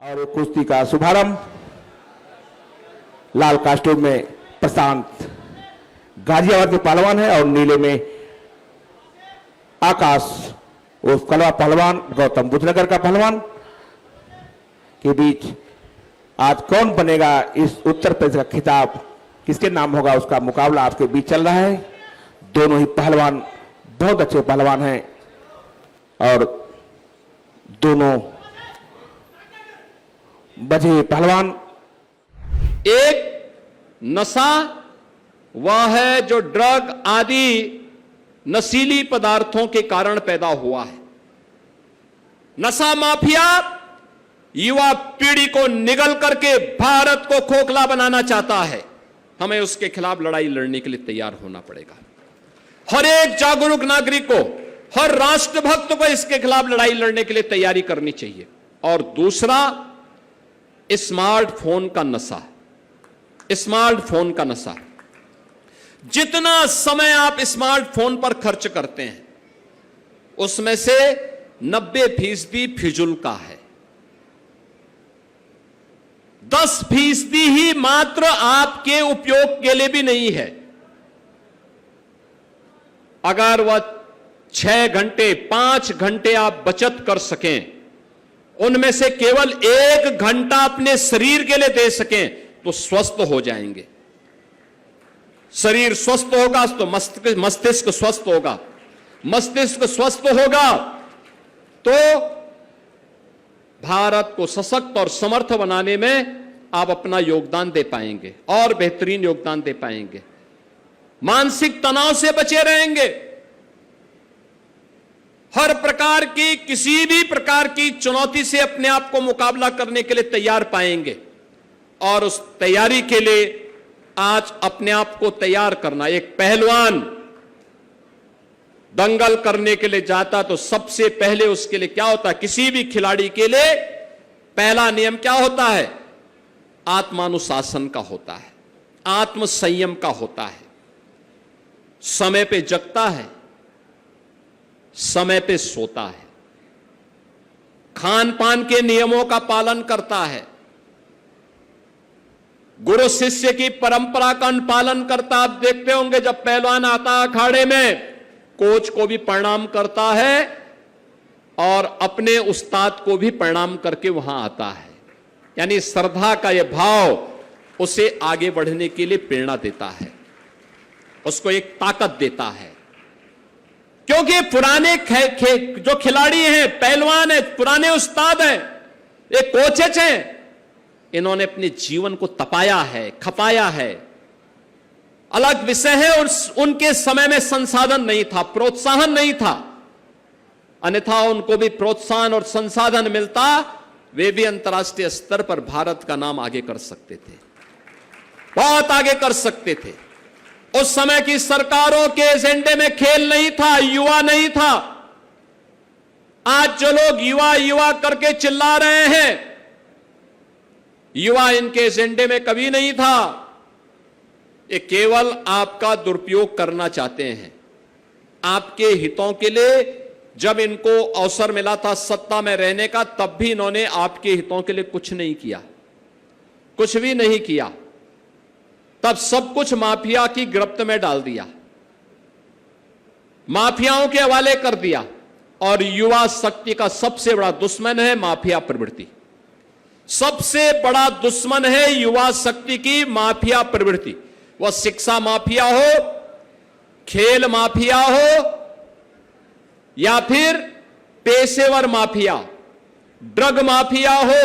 और कुश्ती का शुभारंभ लाल कास्ट्यूम में प्रशांत गाजियाबाद के पहलवान है और नीले में आकाश उस कलवा पहलवान गौतम बुद्धनगर का पहलवान के बीच आज कौन बनेगा इस उत्तर प्रदेश का खिताब किसके नाम होगा उसका मुकाबला आपके बीच चल रहा है। दोनों ही पहलवान बहुत अच्छे पहलवान हैं और दोनों बजे पहलवान। एक नशा वह है जो ड्रग आदि नशीली पदार्थों के कारण पैदा हुआ है। नशा माफिया युवा पीढ़ी को निगल करके भारत को खोखला बनाना चाहता है। हमें उसके खिलाफ लड़ाई लड़ने के लिए तैयार होना पड़ेगा। हर एक जागरूक नागरिक को, हर राष्ट्रभक्त को इसके खिलाफ लड़ाई लड़ने के लिए तैयारी करनी चाहिए। और दूसरा, स्मार्टफोन का नशा। स्मार्टफोन का नशा, जितना समय आप स्मार्टफोन पर खर्च करते हैं उसमें से 90% फिजूल का है। 10% ही मात्र आपके उपयोग के लिए भी नहीं है। अगर वह 6 घंटे 5 घंटे आप बचत कर सकें, उनमें से केवल 1 घंटा अपने शरीर के लिए दे सकें तो स्वस्थ हो जाएंगे। शरीर स्वस्थ होगा तो मस्तिष्क स्वस्थ होगा। मस्तिष्क स्वस्थ होगा तो भारत को सशक्त और समर्थ बनाने में आप अपना योगदान दे पाएंगे और बेहतरीन योगदान दे पाएंगे। मानसिक तनाव से बचे रहेंगे। हर प्रकार की, किसी भी प्रकार की चुनौती से अपने आप को मुकाबला करने के लिए तैयार पाएंगे। और उस तैयारी के लिए आज अपने आप को तैयार करना। एक पहलवान दंगल करने के लिए जाता तो सबसे पहले उसके लिए क्या होता है? किसी भी खिलाड़ी के लिए पहला नियम क्या होता है? आत्मानुशासन का होता है, आत्म संयम का होता है। समय पे जगता है, समय पे सोता है, खान पान के नियमों का पालन करता है, गुरु शिष्य की परंपरा का अनुपालन करता। आप देखते होंगे जब पहलवान आता अखाड़े में, कोच को भी प्रणाम करता है और अपने उस्ताद को भी प्रणाम करके वहां आता है। यानी श्रद्धा का यह भाव उसे आगे बढ़ने के लिए प्रेरणा देता है, उसको एक ताकत देता है। क्योंकि पुराने जो खिलाड़ी हैं, पहलवान हैं, पुराने उस्ताद हैं, ये कोचेज हैं, इन्होंने अपने जीवन को तपाया है, खपाया है। अलग विषय है उनके समय में संसाधन नहीं था, प्रोत्साहन नहीं था। अन्यथा उनको भी प्रोत्साहन और संसाधन मिलता, वे भी अंतर्राष्ट्रीय स्तर पर भारत का नाम आगे कर सकते थे, बहुत आगे कर सकते थे। उस समय की सरकारों के एजेंडे में खेल नहीं था, युवा नहीं था। आज जो लोग युवा युवा करके चिल्ला रहे हैं, युवा इनके एजेंडे में कभी नहीं था। ये केवल आपका दुरुपयोग करना चाहते हैं, आपके हितों के लिए। जब इनको अवसर मिला था सत्ता में रहने का, तब भी इन्होंने आपके हितों के लिए कुछ नहीं किया, कुछ भी नहीं किया। तब सब कुछ माफिया की गिरफ्त में डाल दिया, माफियाओं के हवाले कर दिया। और युवा शक्ति का सबसे बड़ा दुश्मन है माफिया प्रवृत्ति। सबसे बड़ा दुश्मन है युवा शक्ति की माफिया प्रवृत्ति। वह शिक्षा माफिया हो, खेल माफिया हो, या फिर पेशेवर माफिया, ड्रग माफिया हो,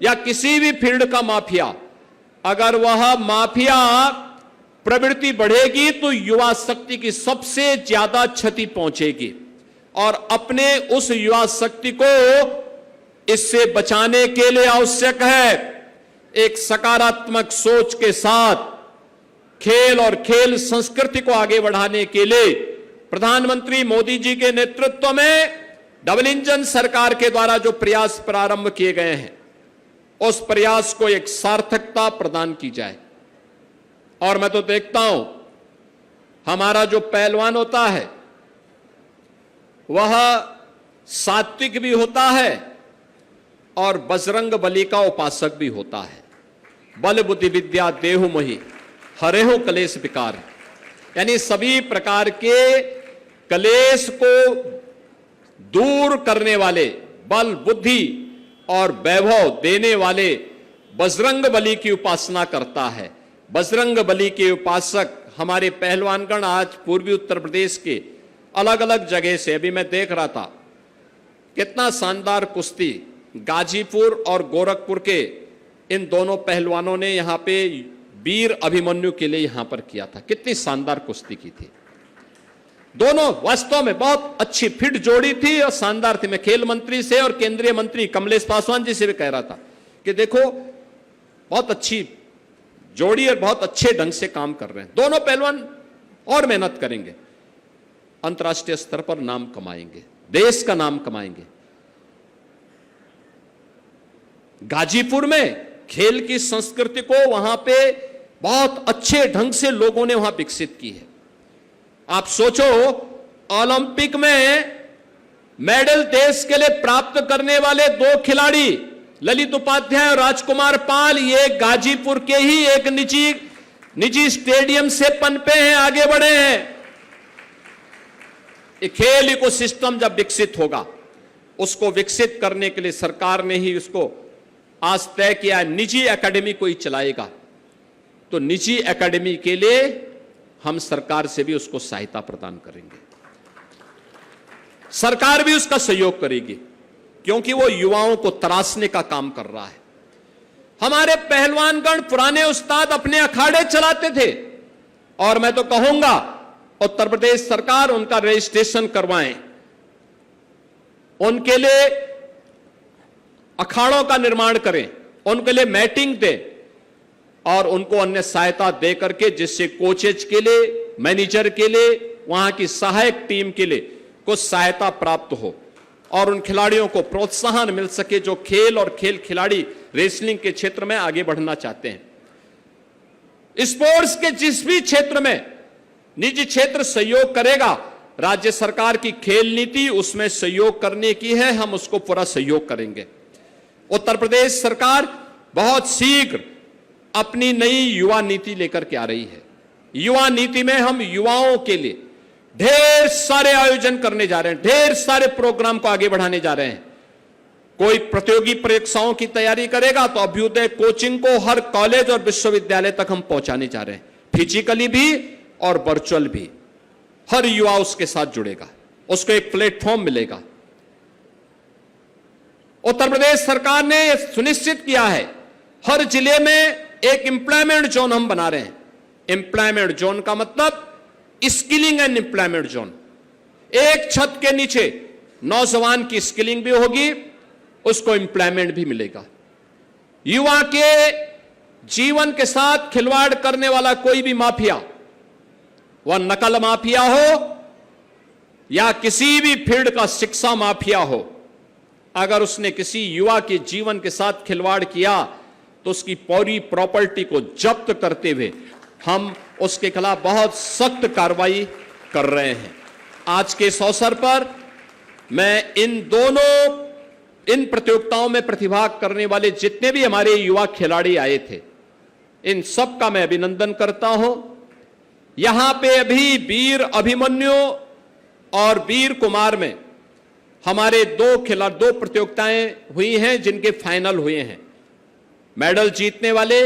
या किसी भी फील्ड का माफिया। अगर वह माफिया प्रवृत्ति बढ़ेगी तो युवा शक्ति की सबसे ज्यादा क्षति पहुंचेगी। और अपने उस युवा शक्ति को इससे बचाने के लिए आवश्यक है एक सकारात्मक सोच के साथ खेल और खेल संस्कृति को आगे बढ़ाने के लिए प्रधानमंत्री मोदी जी के नेतृत्व में डबल इंजन सरकार के द्वारा जो प्रयास प्रारंभ किए गए हैं, उस प्रयास को एक सार्थकता प्रदान की जाए। और मैं तो देखता हूं हमारा जो पहलवान होता है वह सात्विक भी होता है और बजरंग बली का उपासक भी होता है। बल बुद्धि विद्या देहु मोहि हरेहु कलेश विकार, यानी सभी प्रकार के कलेश को दूर करने वाले, बल बुद्धि और वैभव देने वाले बजरंग बली की उपासना करता है। बजरंग बली के उपासक हमारे पहलवानगण आज पूर्वी उत्तर प्रदेश के अलग अलग जगह से, अभी मैं देख रहा था कितना शानदार कुश्ती गाजीपुर और गोरखपुर के इन दोनों पहलवानों ने यहां पे वीर अभिमन्यु के लिए यहां पर किया था। कितनी शानदार कुश्ती की थी। दोनों वास्तव में बहुत अच्छी फिट जोड़ी थी और शानदार थी। मैं खेल मंत्री से और केंद्रीय मंत्री कमलेश पासवान जी से भी कह रहा था कि देखो बहुत अच्छी जोड़ी और बहुत अच्छे ढंग से काम कर रहे हैं दोनों पहलवान, और मेहनत करेंगे, अंतर्राष्ट्रीय स्तर पर नाम कमाएंगे, देश का नाम कमाएंगे। गाजीपुर में खेल की संस्कृति को वहां पे बहुत अच्छे ढंग से लोगों ने वहां विकसित की है। आप सोचो ओलंपिक में मेडल देश के लिए प्राप्त करने वाले दो खिलाड़ी ललित उपाध्याय और राजकुमार पाल, ये गाजीपुर के ही एक निजी स्टेडियम से पनपे हैं, आगे बढ़े हैं। ये खेल इकोसिस्टम जब विकसित होगा, उसको विकसित करने के लिए सरकार ने ही उसको आज तय किया, निजी एकेडमी कोई चलाएगा तो निजी एकेडमी के लिए हम सरकार से भी उसको सहायता प्रदान करेंगे, सरकार भी उसका सहयोग करेगी, क्योंकि वो युवाओं को तराशने का काम कर रहा है। हमारे पहलवानगण पुराने उस्ताद अपने अखाड़े चलाते थे, और मैं तो कहूंगा उत्तर प्रदेश सरकार उनका रजिस्ट्रेशन करवाएं, उनके लिए अखाड़ों का निर्माण करें, उनके लिए मैटिंग दें और उनको अन्य सहायता दे करके, जिससे कोचेज के लिए, मैनेजर के लिए, वहां की सहायक टीम के लिए कुछ सहायता प्राप्त हो और उन खिलाड़ियों को प्रोत्साहन मिल सके जो खेल और खेल खिलाड़ी रेसलिंग के क्षेत्र में आगे बढ़ना चाहते हैं। स्पोर्ट्स के जिस भी क्षेत्र में निजी क्षेत्र सहयोग करेगा, राज्य सरकार की खेल नीति उसमें सहयोग करने की है, हम उसको पूरा सहयोग करेंगे। उत्तर प्रदेश सरकार बहुत शीघ्र अपनी नई युवा नीति लेकर के आ रही है। युवा नीति में हम युवाओं के लिए ढेर सारे आयोजन करने जा रहे हैं, ढेर सारे प्रोग्राम को आगे बढ़ाने जा रहे हैं। कोई प्रतियोगी परीक्षाओं की तैयारी करेगा तो अभ्युदय कोचिंग को हर कॉलेज और विश्वविद्यालय तक हम पहुंचाने जा रहे हैं, फिजिकली भी और वर्चुअल भी। हर युवा उसके साथ जुड़ेगा, उसको एक प्लेटफॉर्म मिलेगा। उत्तर प्रदेश सरकार ने यह सुनिश्चित किया है, हर जिले में एक एम्प्लॉयमेंट जोन हम बना रहे हैं। एम्प्लॉयमेंट जोन का मतलब स्किलिंग एंड एम्प्लॉयमेंट जोन। एक छत के नीचे नौजवान की स्किलिंग भी होगी, उसको एम्प्लॉयमेंट भी मिलेगा। युवा के जीवन के साथ खिलवाड़ करने वाला कोई भी माफिया, वह नकल माफिया हो या किसी भी फील्ड का शिक्षा माफिया हो, अगर उसने किसी युवा के जीवन के साथ खिलवाड़ किया तो उसकी पूरी प्रॉपर्टी को जब्त करते हुए हम उसके खिलाफ बहुत सख्त कार्रवाई कर रहे हैं। आज के इस अवसर पर मैं इन प्रतियोगिताओं में प्रतिभाग करने वाले जितने भी हमारे युवा खिलाड़ी आए थे, इन सब का मैं अभिनंदन करता हूं। यहां पे अभी वीर अभिमन्यु और वीर कुमार में हमारे दो प्रतियोगिताएं हुई हैं जिनके फाइनल हुए हैं। मेडल जीतने वाले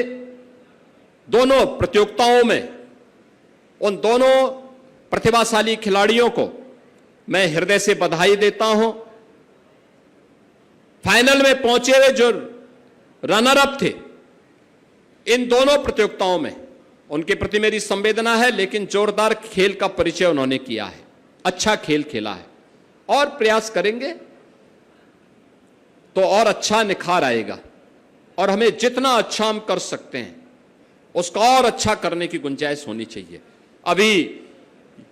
दोनों प्रतियोगिताओं में उन दोनों प्रतिभाशाली खिलाड़ियों को मैं हृदय से बधाई देता हूं। फाइनल में पहुंचे हुए जो रनर अप थे इन दोनों प्रतियोगिताओं में, उनके प्रति मेरी संवेदना है, लेकिन जोरदार खेल का परिचय उन्होंने किया है, अच्छा खेल खेला है और प्रयास करेंगे तो और अच्छा निखार आएगा। और हमें जितना अच्छा हम कर सकते हैं उसका और अच्छा करने की गुंजाइश होनी चाहिए। अभी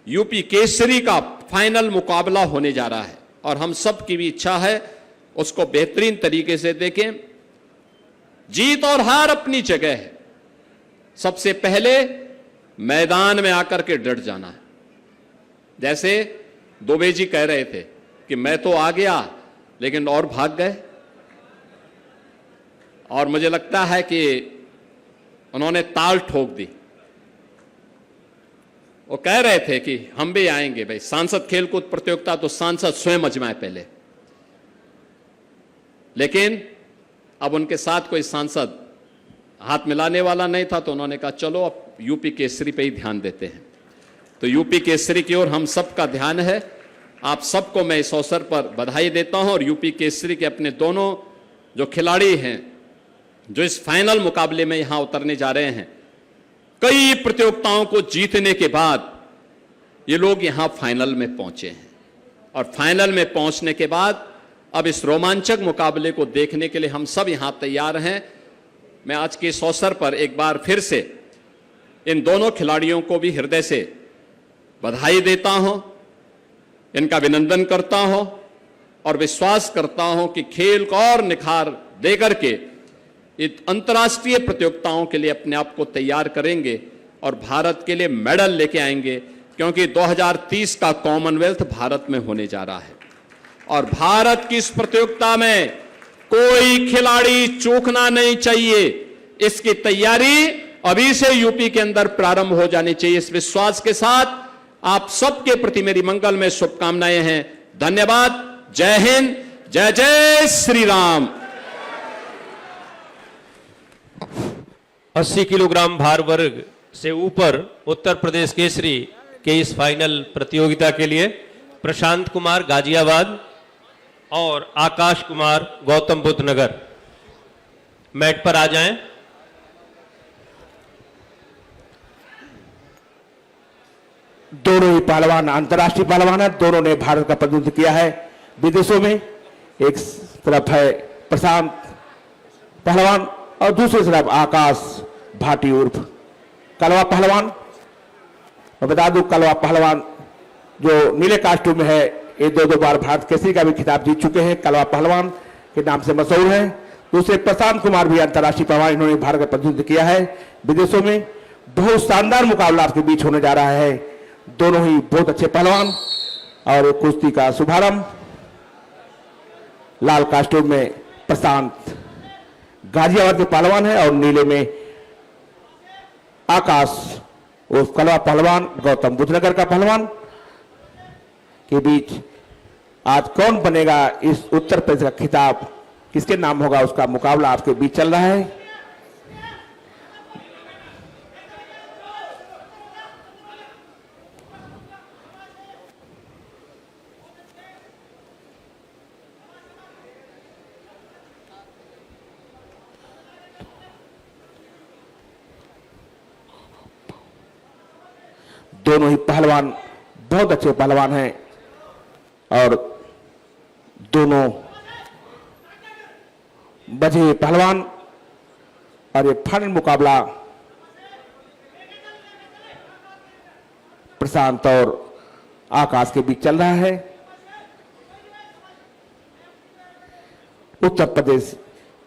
यूपी केसरी का फाइनल मुकाबला होने जा रहा है और हम सब की भी इच्छा है उसको बेहतरीन तरीके से देखें। जीत और हार अपनी जगह है, सबसे पहले मैदान में आकर के डट जाना है। जैसे दुबे जी कह रहे थे कि मैं तो आ गया लेकिन और भाग गए, और मुझे लगता है कि उन्होंने ताल ठोक दी। वो कह रहे थे कि हम भी आएंगे, भाई सांसद खेलकूद प्रतियोगिता तो सांसद स्वयं अजमाए पहले, लेकिन अब उनके साथ कोई सांसद हाथ मिलाने वाला नहीं था, तो उन्होंने कहा चलो अब यूपी केसरी पे ही ध्यान देते हैं। तो यूपी केसरी की ओर हम सबका ध्यान है। आप सबको मैं इस अवसर पर बधाई देता हूं और यूपी केसरी के अपने दोनों जो खिलाड़ी हैं जो इस फाइनल मुकाबले में यहां उतरने जा रहे हैं, कई प्रतियोगिताओं को जीतने के बाद ये लोग यहां फाइनल में पहुंचे हैं और फाइनल में पहुंचने के बाद अब इस रोमांचक मुकाबले को देखने के लिए हम सब यहां तैयार हैं। मैं आज के इस अवसर पर एक बार फिर से इन दोनों खिलाड़ियों को भी हृदय से बधाई देता हूं, इनका अभिनंदन करता हूं और विश्वास करता हूं कि खेल को और निखार देकर के इस अंतर्राष्ट्रीय प्रतियोगिताओं के लिए अपने आप को तैयार करेंगे और भारत के लिए मेडल लेके आएंगे, क्योंकि 2030 का कॉमनवेल्थ भारत में होने जा रहा है और भारत की इस प्रतियोगिता में कोई खिलाड़ी चूकना नहीं चाहिए। इसकी तैयारी अभी से यूपी के अंदर प्रारंभ हो जानी चाहिए। इस विश्वास के साथ आप सबके प्रति मेरी मंगल में शुभकामनाएं हैं। धन्यवाद। जय हिंद, जय जय श्री राम। 80 किलोग्राम भार वर्ग से ऊपर उत्तर प्रदेश केसरी के इस फाइनल प्रतियोगिता के लिए प्रशांत कुमार गाजियाबाद और आकाश कुमार गौतम बुद्ध नगर मैट पर आ जाएं। दोनों ही पहलवान अंतर्राष्ट्रीय पहलवान है, दोनों ने भारत का प्रतिनिधित्व किया है विदेशों में। एक तरफ है प्रशांत पहलवान और दूसरी तरफ आकाश भाटी उर्फ कलवा पहलवान। मैं बता दूं कलवा पहलवान जो नीले कास्ट्यूम में है, ये दो बार भारत केसरी का भी खिताब जीत चुके हैं, कलवा पहलवान के नाम से मशहूर है। दूसरे प्रशांत कुमार भी अंतर्राष्ट्रीय पहलवान, इन्होंने भारत का प्रतिनिधित्व किया है विदेशों में। बहुत शानदार मुकाबला आपके बीच होने जा रहा है, दोनों ही बहुत अच्छे पहलवान। और कुश्ती का शुभारंभ लाल कास्ट्यूम में प्रशांत गाजियाबाद के पहलवान है और नीले में आकाश उस कलवा पहलवान गौतम बुद्ध नगर का पहलवान के बीच आज कौन बनेगा इस उत्तर प्रदेश का खिताब, किसके नाम होगा, उसका मुकाबला आपके बीच चल रहा है। दोनों ही पहलवान बहुत अच्छे पहलवान हैं और दोनों बजे हुए पहलवान। और ये फाइनल मुकाबला प्रशांत और आकाश के बीच चल रहा है। उत्तर प्रदेश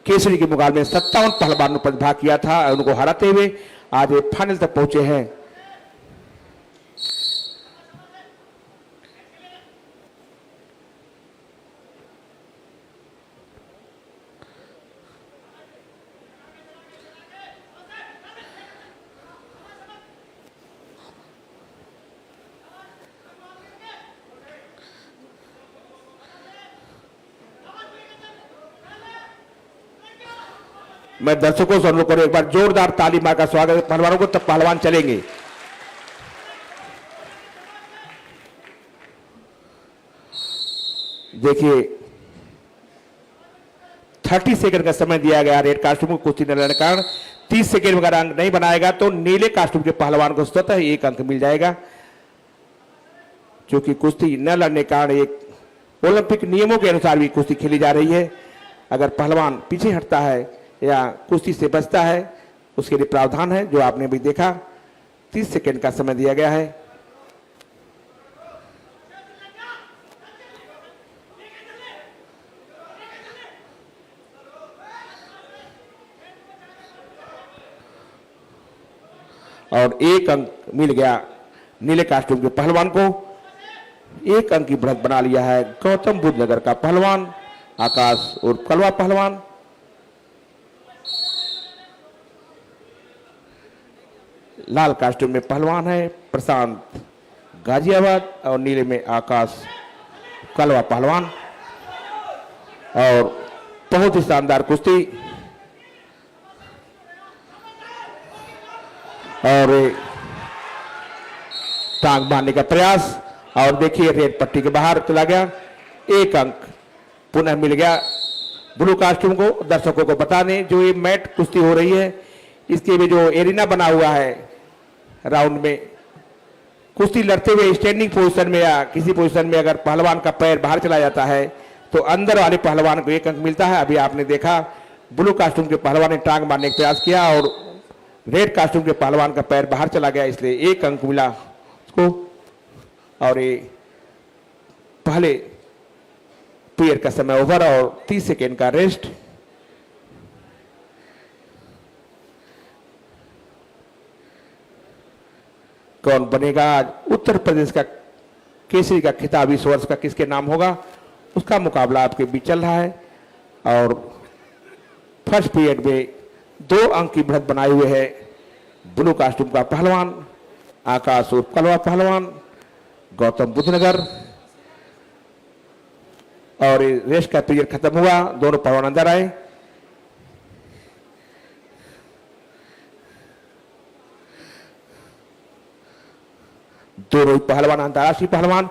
केसरी के मुकाबले में 57 पहलवानों ने प्रतिभाग किया था और उनको हराते हुए आज ये फाइनल तक पहुंचे हैं। मैं दर्शकों से अनुरोध करूं एक बार जोरदार ताली मारकर स्वागत पहलवानों को, तब पहलवान चलेंगे। देखिए 30 सेकंड का समय दिया गया रेड कास्ट्यूम को कुश्ती न लड़ने के कारण। 30 सेकंड में अगर अंक नहीं बनाएगा तो नीले कास्ट्यूम के पहलवान को स्वतः 1 अंक मिल जाएगा, क्योंकि कुश्ती न लड़ने के कारण एक ओलंपिक नियमों के अनुसार भी कुश्ती खेली जा रही है। अगर पहलवान पीछे हटता है या कुश्ती से बचता है उसके लिए प्रावधान है, जो आपने भी देखा। 30 सेकंड का समय दिया गया है। और 1 अंक मिल गया नीले कास्ट्यूम के पहलवान को। 1 अंक की बढ़त बना लिया है गौतम बुद्ध नगर का पहलवान आकाश और कलवा पहलवान। लाल कास्ट्यूम में पहलवान है प्रशांत गाजियाबाद और नीले में आकाश कलवा पहलवान। और बहुत ही शानदार कुश्ती और टांग मारने का प्रयास और देखिए रेड पट्टी के बाहर चला गया। एक अंक पुनः मिल गया ब्लू कास्ट्यूम को। दर्शकों को बता दें जो ये मैट कुश्ती हो रही है इसके में जो एरिना बना हुआ है राउंड में कुश्ती लड़ते हुए स्टैंडिंग पोजीशन में या किसी पोजीशन में अगर पहलवान का पैर बाहर चला जाता है तो अंदर वाले पहलवान को एक अंक मिलता है। अभी आपने देखा ब्लू कास्ट्यूम के पहलवान ने टांग मारने का प्रयास किया और रेड कास्ट्यूम के पहलवान का पैर बाहर चला गया इसलिए एक अंक मिला उसको। और ये पहले पीरियड का समय ओवर और 30 सेकेंड का रेस्ट। कौन बनेगा आज उत्तर प्रदेश का केसरी का खिताब इस वर्ष का किसके नाम होगा उसका मुकाबला आपके बीच चल रहा है। और फर्स्ट पीरियड में 2 अंक की बढ़त बनाए हुए है ब्लू कास्ट्यूम का पहलवान आकाश उर्फ कलवा पहलवान गौतम बुद्ध नगर। और रेस्ट का पीरियड खत्म हुआ दोनों पहलवान अंदर आए। दोनों पहलवान अंतर्राष्ट्रीय पहलवान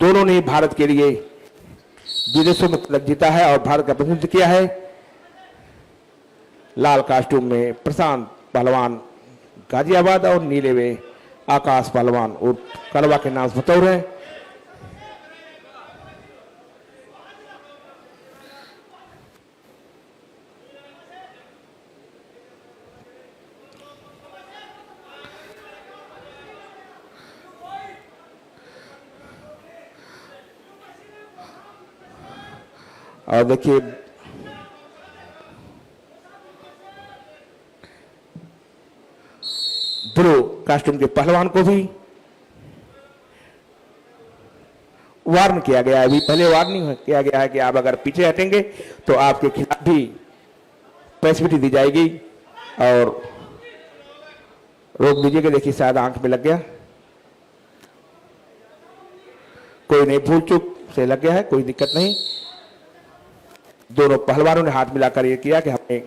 दोनों ने भारत के लिए विदेशों में पदक जीता है और भारत का प्रतिनिधित्व किया है। लाल कास्ट्यूम में प्रशांत पहलवान गाजियाबाद और नीले में आकाश पहलवान और कलवा के नाम बतौर है। और देखिए ब्लू कास्ट्यूम के पहलवान को भी वार्न किया गया है। अभी पहले वार्निंग किया गया है कि आप अगर पीछे हटेंगे तो आपके खिलाफ भी पैसिविटी दी जाएगी और रोक दीजिएगा। देखिए शायद आंख में लग गया, कोई नहीं, भूल चूक से लग गया है, कोई दिक्कत नहीं। दोनों पहलवानों ने हाथ मिलाकर यह किया कि हमने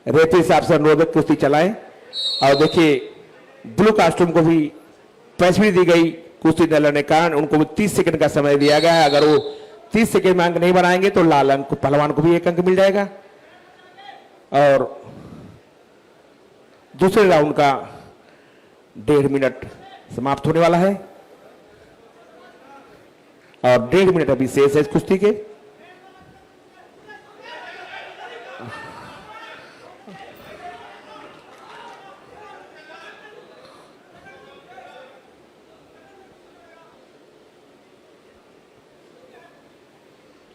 रेफरी हिसाब से अनुरोध कुश्ती चलाएं। और देखिए ब्लू कास्ट्यूम को भी पैसिविटी दी गई कुश्ती न लड़ने के कारण उनको भी 30 सेकंड का समय दिया गया है। अगर वो 30 सेकंड में अंक नहीं बनाएंगे तो लाल अंक पहलवान को भी 1 अंक मिल जाएगा। और दूसरे राउंड का 1.5 मिनट समाप्त होने वाला है और 1.5 मिनट अभी शेष है इस कुश्ती के।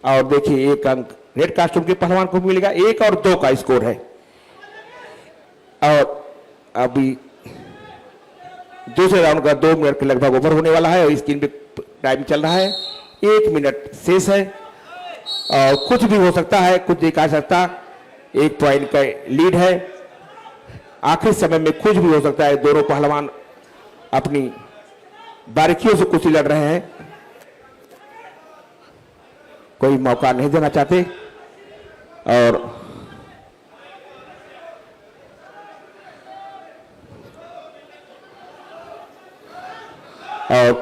और देखिए 1 अंक रेड कास्ट्यूम के पहलवान को मिलेगा। 1 और 2 का स्कोर है और अभी दूसरे राउंड का 2 मिनट के लगभग ओवर होने वाला है और स्क्रीन पे टाइम चल रहा है। 1 मिनट शेष है और कुछ भी हो सकता है, कुछ नहीं कहा सकता। 1 पॉइंट का लीड है, आखिरी समय में कुछ भी हो सकता है। दोनों पहलवान अपनी बारीकियों से कुश्ती लड़ रहे हैं, कोई मौका नहीं देना चाहते। और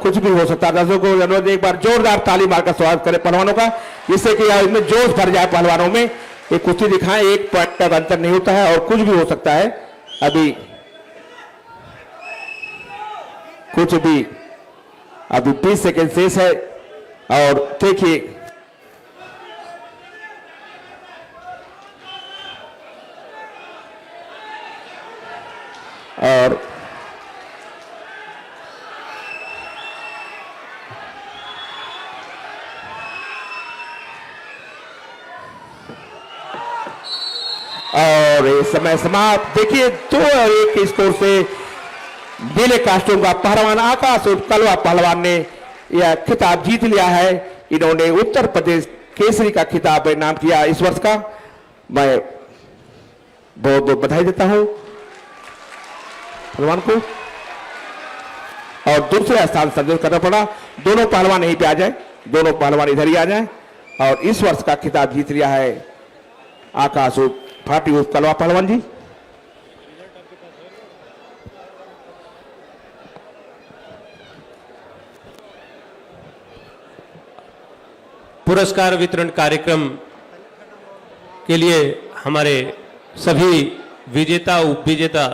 कुछ भी हो सकता है। दर्शकों को अनुरोध एक बार जोरदार ताली मारकर स्वागत करें पहलवानों का, जिससे कि इसमें जोश भर जाए पहलवानों में। एक कुश्ती दिखाएं, 1 पॉइंट का अंतर नहीं होता है और कुछ भी हो सकता है। अभी 20 सेकेंड शेष है और देखिए और और ये समय समाप्त। देखिए 2-1 के स्कोर से नीले कास्टूम का पहलवान आकाश उर्फ कलवा पहलवान ने यह खिताब जीत लिया है। इन्होंने उत्तर प्रदेश केसरी का खिताब इनाम किया इस वर्ष का। मैं बहुत बहुत बधाई देता हूं पहलवान को। और दूसरे स्थान संजय करना पड़ा। दोनों पहलवान यहीं पे आ जाए, दोनों पहलवान इधर ही आ जाए। और इस वर्ष का खिताब जीत लिया है आकाश उर्फ फाटी उर्फ कलवा पहलवान जी। पुरस्कार वितरण कार्यक्रम के लिए हमारे सभी विजेता उपविजेता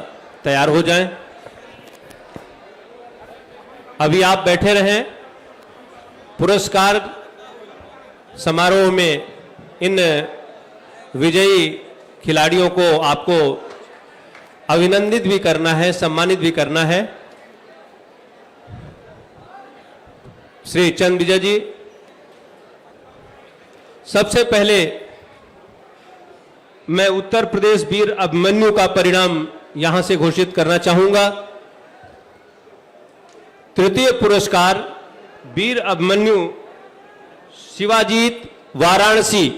तैयार हो जाएं। अभी आप बैठे रहें। पुरस्कार समारोह में इन विजयी खिलाड़ियों को आपको अभिनंदित भी करना है, सम्मानित भी करना है। श्री चंद विजय जी, सबसे पहले मैं उत्तर प्रदेश वीर अभिमन्यु का परिणाम यहां से घोषित करना चाहूंगा। तृतीय पुरस्कार वीर अभिमन्यु शिवाजीत वाराणसी।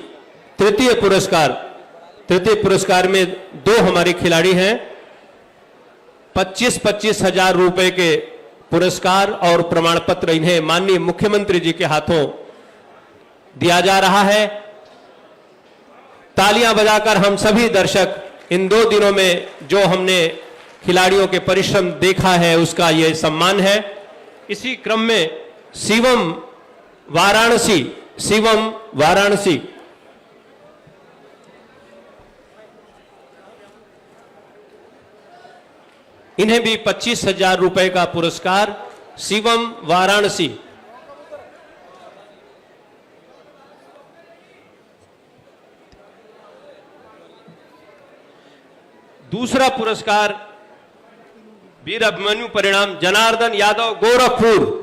तृतीय पुरस्कार में 2 हमारे खिलाड़ी हैं। 25-25 हजार रुपए के पुरस्कार और प्रमाण पत्र इन्हें माननीय मुख्यमंत्री जी के हाथों दिया जा रहा है। तालियां बजाकर हम सभी दर्शक इन 2 दिनों में जो हमने खिलाड़ियों के परिश्रम देखा है उसका यह सम्मान है। इसी क्रम में शिवम वाराणसी इन्हें भी 25 हजार रुपए का पुरस्कार। शिवम वाराणसी। दूसरा पुरस्कार वीर अभिमन्यु परिणाम जनार्दन यादव गोरखपुर।